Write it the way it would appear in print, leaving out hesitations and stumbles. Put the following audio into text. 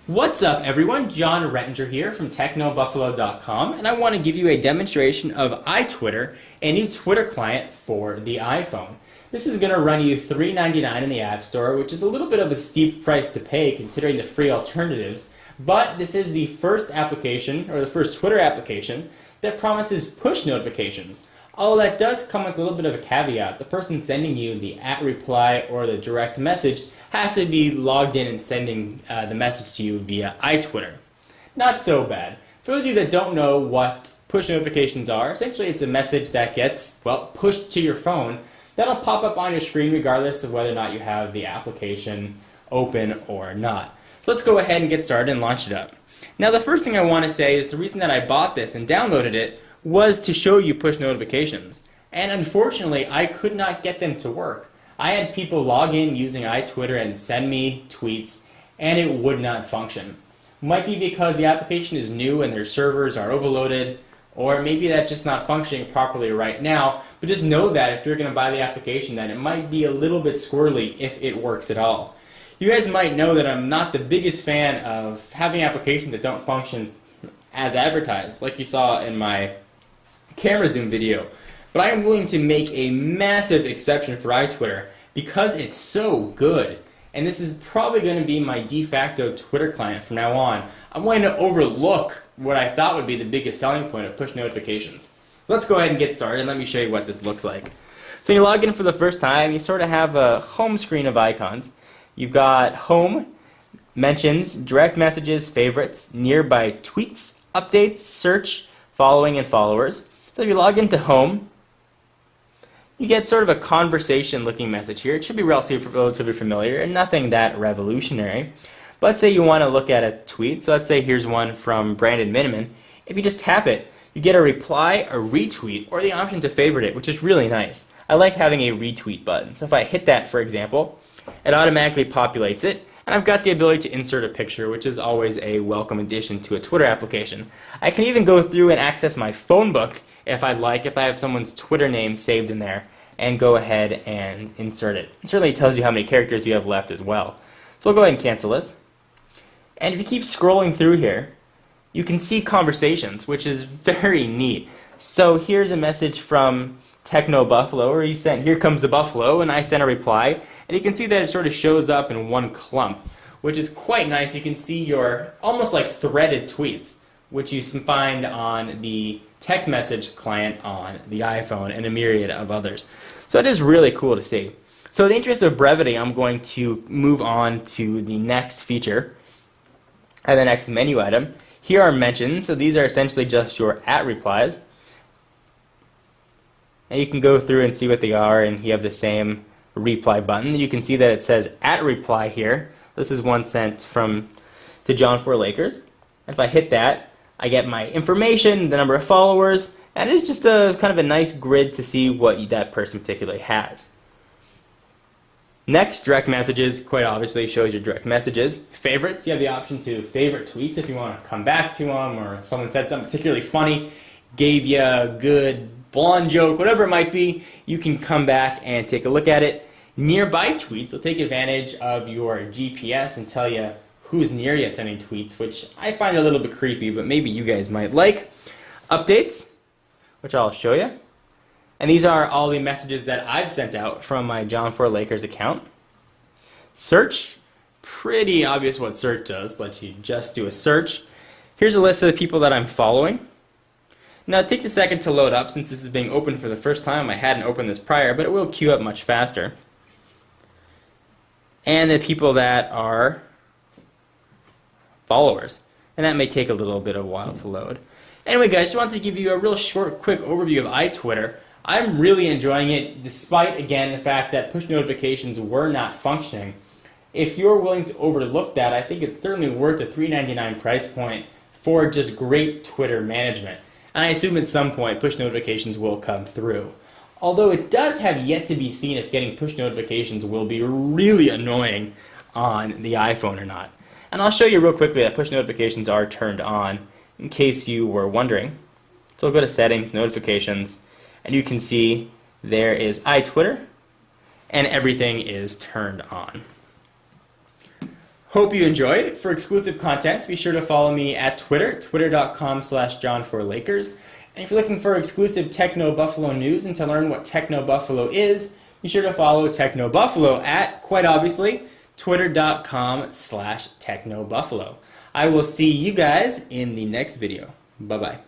What's up everyone, John Rettinger here from TechnoBuffalo.com, and I want to give you a demonstration of iTwitter, a new Twitter client for the iPhone. This is going to run you $3.99 in the App Store, which is a little bit of a steep price to pay considering the free alternatives, but this is the first application, or the first Twitter application, that promises push notifications. Although that does come with a little bit of a caveat. The person sending you the @reply or the direct message has to be logged in and sending the message to you via iTwitter. Not so bad. For those of you that don't know what push notifications are, essentially it's a message that gets, well, pushed to your phone. That'll pop up on your screen regardless of whether or not you have the application open or not. So let's go ahead and get started and launch it up. Now the first thing I want to say is the reason that I bought this and downloaded it was to show you push notifications. And unfortunately, I could not get them to work. I had people log in using iTwitter and send me tweets, and it would not function. Might be because the application is new and their servers are overloaded, or maybe that's just not functioning properly right now, but just know that if you're going to buy the application, that it might be a little bit squirrely if it works at all. You guys might know that I'm not the biggest fan of having applications that don't function as advertised, like you saw in my camera zoom video, but I am willing to make a massive exception for iTwitter because it's so good, and this is probably going to be my de facto Twitter client from now on. I'm going to overlook what I thought would be the biggest selling point of push notifications. So let's go ahead and get started and let me show you what this looks like. So when you log in for the first time, you sort of have a home screen of icons. You've got home, mentions, direct messages, favorites, nearby tweets, updates, search, following, and followers. So if you log into home, you get sort of a conversation looking message here. It should be relatively familiar and nothing that revolutionary. But let's say you want to look at a tweet. So let's say here's one from Brandon Miniman. If you just tap it, you get a reply, a retweet, or the option to favorite it, which is really nice. I like having a retweet button. So if I hit that, for example, it automatically populates it. And I've got the ability to insert a picture, which is always a welcome addition to a Twitter application. I can even go through and access my phone book if I'd like, if I have someone's Twitter name saved in there, and go ahead and insert it. It certainly tells you how many characters you have left as well. So we'll go ahead and cancel this. And if you keep scrolling through here, you can see conversations, which is very neat. So here's a message from Techno Buffalo, where he sent, "Here comes the buffalo," and I sent a reply. And you can see that it sort of shows up in one clump, which is quite nice. You can see your almost like threaded tweets, which you can find on the text message client on the iPhone and a myriad of others. So it is really cool to see. So in the interest of brevity, I'm going to move on to the next feature and the next menu item. Here are mentions. So these are essentially just your @replies. And you can go through and see what they are, and you have the same reply button. You can see that it says @reply here. This is one sent to John 4 Lakers. If I hit that, I get my information, the number of followers, and it's just a kind of a nice grid to see what that person particularly has. Next, direct messages, quite obviously shows your direct messages. Favorites, you have the option to favorite tweets if you want to come back to them, or someone said something particularly funny, gave you a good blonde joke, whatever it might be, you can come back and take a look at it. Nearby tweets will take advantage of your GPS and tell you who's near you sending tweets, which I find a little bit creepy, but maybe you guys might like. Updates, which I'll show you. And these are all the messages that I've sent out from my John 4 Lakers account. Search, pretty obvious what search does. Lets you just do a search. Here's a list of the people that I'm following. Now it takes a second to load up since this is being opened for the first time. I hadn't opened this prior, but it will queue up much faster. And the people that are followers. And that may take a little bit of a while to load. Anyway guys, just wanted to give you a real short, quick overview of iTwitter. I'm really enjoying it despite, again, the fact that push notifications were not functioning. If you're willing to overlook that, I think it's certainly worth the $3.99 price point for just great Twitter management. And I assume at some point push notifications will come through. Although it does have yet to be seen if getting push notifications will be really annoying on the iPhone or not. And I'll show you real quickly that push notifications are turned on in case you were wondering. So we'll go to Settings, Notifications, and you can see there is iTwitter, and everything is turned on. Hope you enjoyed. For exclusive content, be sure to follow me at Twitter, twitter.com/John4Lakers. And if you're looking for exclusive Techno Buffalo news and to learn what Techno Buffalo is, be sure to follow Techno Buffalo at, quite obviously, twitter.com/TechnoBuffalo. I will see you guys in the next video. Bye-bye.